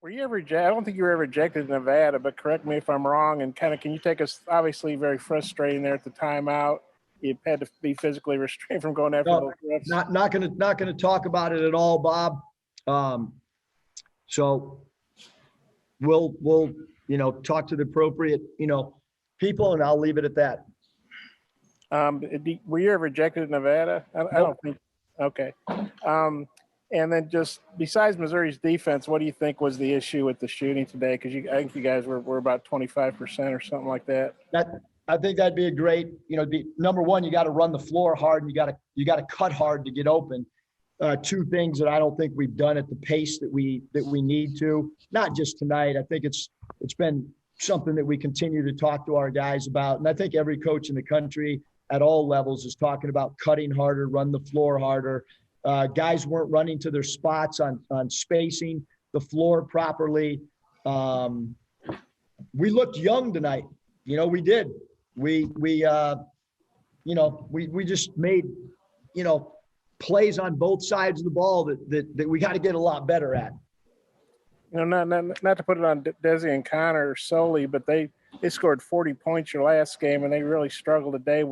Were you ever? I don't think you were ever ejected in Nevada, but correct me if I'm wrong. And kind of, can you take us? Obviously, very frustrating there at the timeout. You had to be physically restrained from going after those refs. Not gonna talk about it at all, Bob. So we'll talk to the appropriate people, and I'll leave it at that. Were you ever ejected in Nevada? I don't think. Okay. And then just besides Missouri's defense, what do you think was the issue with the shooting today? Because I think you guys were about 25% or something like that. I think that'd be a great, number one, you got to run the floor hard, and you got to cut hard to get open. Two things that I don't think we've done at the pace that we need to. Not just tonight. I think it's been something that we continue to talk to our guys about, and I think every coach in the country at all levels is talking about cutting harder, run the floor harder. Guys weren't running to their spots on spacing the floor properly. We looked young tonight. We did. We just made, plays on both sides of the ball that we got to get a lot better at. Not to put it on Desi and Connor solely, but they scored 40 points your last game, and they really struggled today.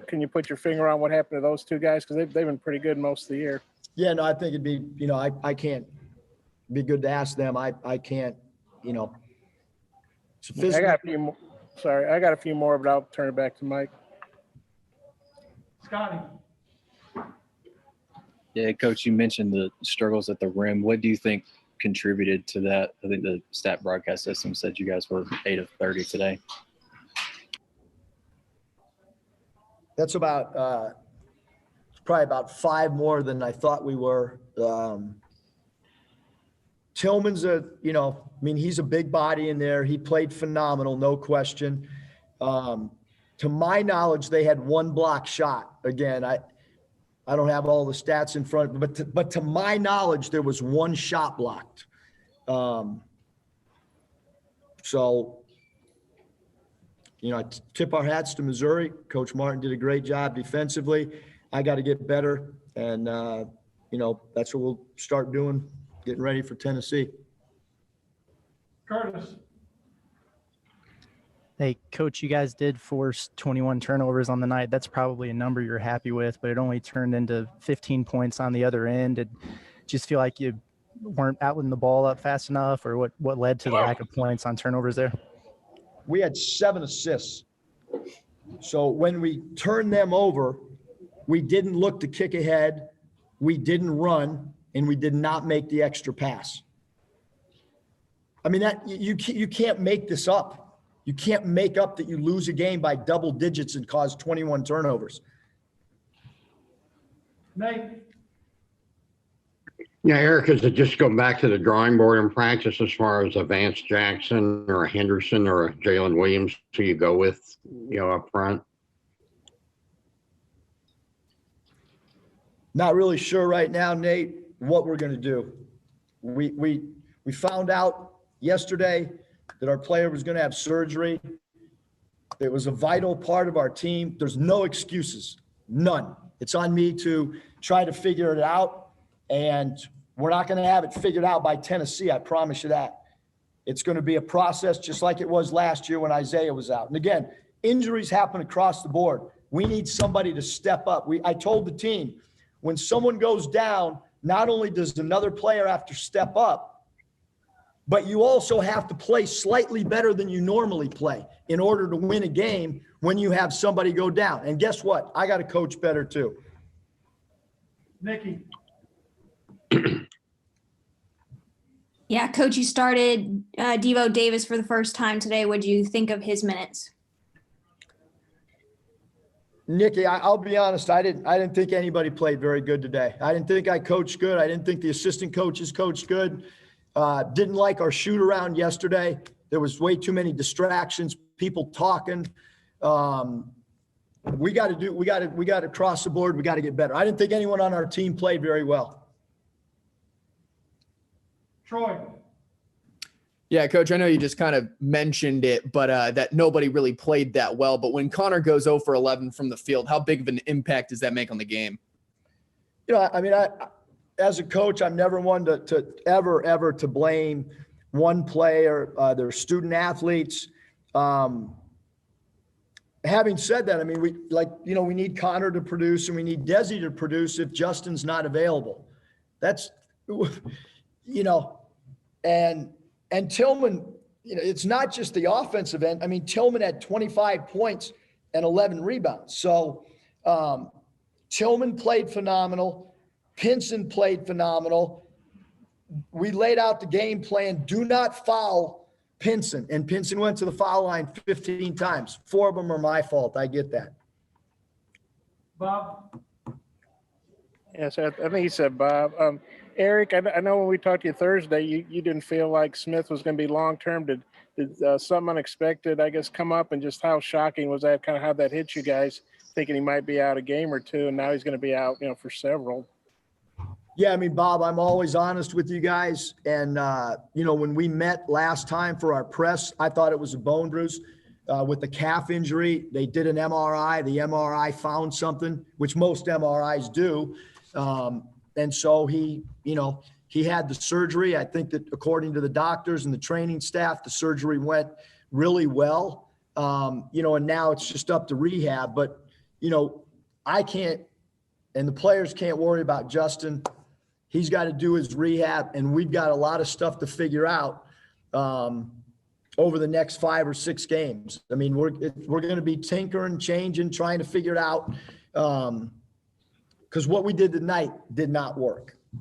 Can you put your finger on what happened to those two guys? Because they've been pretty good most of the year. Yeah, no, I think it'd be, I can't be good to ask them. I can't, I got a few more. Sorry, I got a few more, but I'll turn it back to Mike. Scotty. Yeah, Coach, you mentioned the struggles at the rim. What do you think contributed to that? I think the stat broadcast system said you guys were 8 of 30 today. That's about probably about 5 more than I thought we were. Tillman's he's a big body in there. He played phenomenal, no question. To my knowledge, they had 1 block shot. Again, I don't have all the stats in front, but to my knowledge, there was 1 shot blocked. I tip our hats to Missouri. Coach Martin did a great job defensively. I got to get better, and that's what we'll start doing, getting ready for Tennessee. Curtis. Hey, Coach, you guys did force 21 turnovers on the night. That's probably a number you're happy with, but it only turned into 15 points on the other end. It just feel like you weren't outletting the ball up fast enough, or what led to the lack of points on turnovers there? We had 7 assists. So when we turned them over, we didn't look to kick ahead, we didn't run, and we did not make the extra pass. I mean, that you can't make this up. You can't make up that you lose a game by double digits and cause 21 turnovers. Nate. Yeah, Eric, is it just go back to the drawing board in practice as far as a Vance Jackson or a Henderson or a Jalen Williams who you go with, up front? Not really sure right now, Nate, what we're going to do. We found out yesterday that our player was going to have surgery. It was a vital part of our team. There's no excuses, none. It's on me to try to figure it out, and we're not going to have it figured out by Tennessee, I promise you that. It's going to be a process just like it was last year when Isaiah was out. And again, injuries happen across the board. We need somebody to step up. I told the team, when someone goes down, not only does another player have to step up, but you also have to play slightly better than you normally play in order to win a game when you have somebody go down. And guess what? I got to coach better too. Nikki. Yeah, Coach, you started Devo Davis for the first time today. What do you think of his minutes? Nikki, I'll be honest. I didn't think anybody played very good today. I didn't think I coached good. I didn't think the assistant coaches coached good. Didn't like our shoot around yesterday. There was way too many distractions, people talking. We got to cross the board. We got to get better. I didn't think anyone on our team played very well. Troy. Yeah, Coach, I know you just kind of mentioned it, but that nobody really played that well. But when Connor goes 0 for 11 from the field, how big of an impact does that make on the game? I mean, as a coach, I'm never one to ever to blame one player, their student athletes. Having said that, I mean, we need Connor to produce and we need Desi to produce if Justin's not available. That's, and Tillman, it's not just the offensive end. I mean, Tillman had 25 points and 11 rebounds. So Tillman played phenomenal. Pinson played phenomenal. We laid out the game plan. Do not foul Pinson. And Pinson went to the foul line 15 times. 4 of them are my fault. I get that. Bob? Yes, I think he said Bob. Eric, I know when we talked to you Thursday, you didn't feel like Smith was going to be long-term. Did something unexpected, I guess, come up, and just how shocking was that, kind of how that hit you guys, thinking he might be out a game or two, and now he's going to be out, for several? Yeah, I mean, Bob, I'm always honest with you guys. And, when we met last time for our press, I thought it was a bone bruise with the calf injury. They did an MRI. The MRI found something, which most MRIs do. And so he had the surgery. I think that according to the doctors and the training staff, the surgery went really well. And now it's just up to rehab. But, I can't, and the players can't worry about Justin. He's got to do his rehab, and we've got a lot of stuff to figure out over the next 5 or 6 games. I mean, we're going to be tinkering, changing, trying to figure it out because what we did tonight did not work. I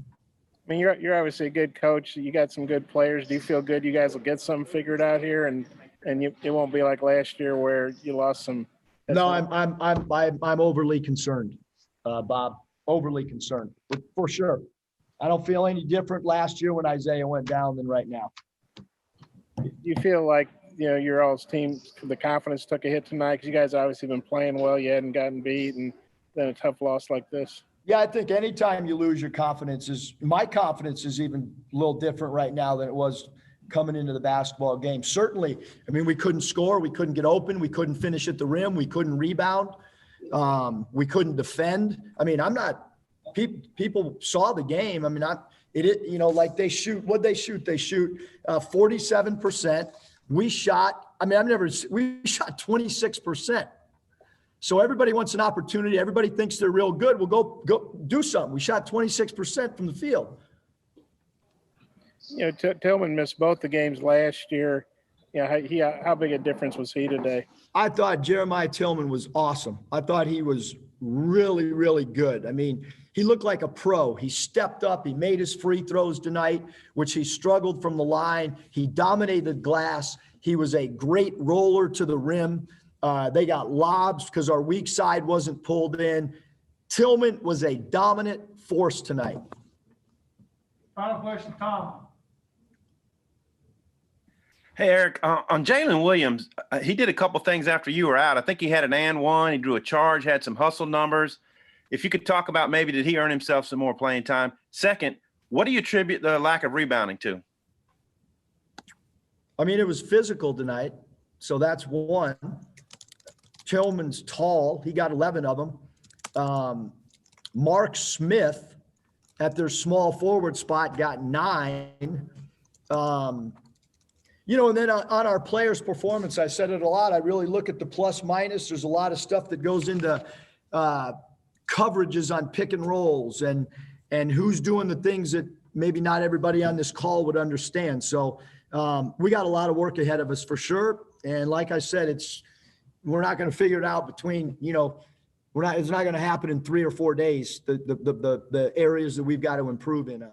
mean, you're obviously a good coach. You got some good players. Do you feel good you guys will get something figured out here, and it won't be like last year where you lost some? No, I'm overly concerned, Bob. Overly concerned for sure. I don't feel any different last year when Isaiah went down than right now. Do you feel like, your all's team, the confidence took a hit tonight? Because you guys obviously been playing well. You hadn't gotten beat, and then a tough loss like this. Yeah, I think anytime you lose your confidence my confidence is even a little different right now than it was coming into the basketball game. Certainly, I mean, we couldn't score. We couldn't get open. We couldn't finish at the rim. We couldn't rebound. We couldn't defend. I mean, people saw the game. I mean, like they shoot, what'd they shoot? They shoot 47%. We shot 26%. So everybody wants an opportunity. Everybody thinks they're real good. We'll go do something. We shot 26% from the field. Tillman missed both the games last year. How big a difference was he today? I thought Jeremiah Tillman was awesome. I thought he was really, really good. I mean, he looked like a pro. He stepped up. He made his free throws tonight, which he struggled from the line. He dominated glass. He was a great roller to the rim. They got lobs because our weak side wasn't pulled in. Tillman was a dominant force tonight. Final question, Tom. Hey, Eric, on Jalen Williams, he did a couple things after you were out. I think he had an and one. He drew a charge, had some hustle numbers. If you could talk about maybe did he earn himself some more playing time? Second, what do you attribute the lack of rebounding to? I mean, it was physical tonight, so that's one. Tillman's tall. He got 11 of them. Mark Smith at their small forward spot got 9. And then on our players' performance, I said it a lot. I really look at the plus minus. There's a lot of stuff that goes into coverages on pick and rolls and who's doing the things that maybe not everybody on this call would understand. So we got a lot of work ahead of us for sure. And like I said, we're not going to figure it out between, it's not going to happen in 3 or 4 days, the areas that we've got to improve in on.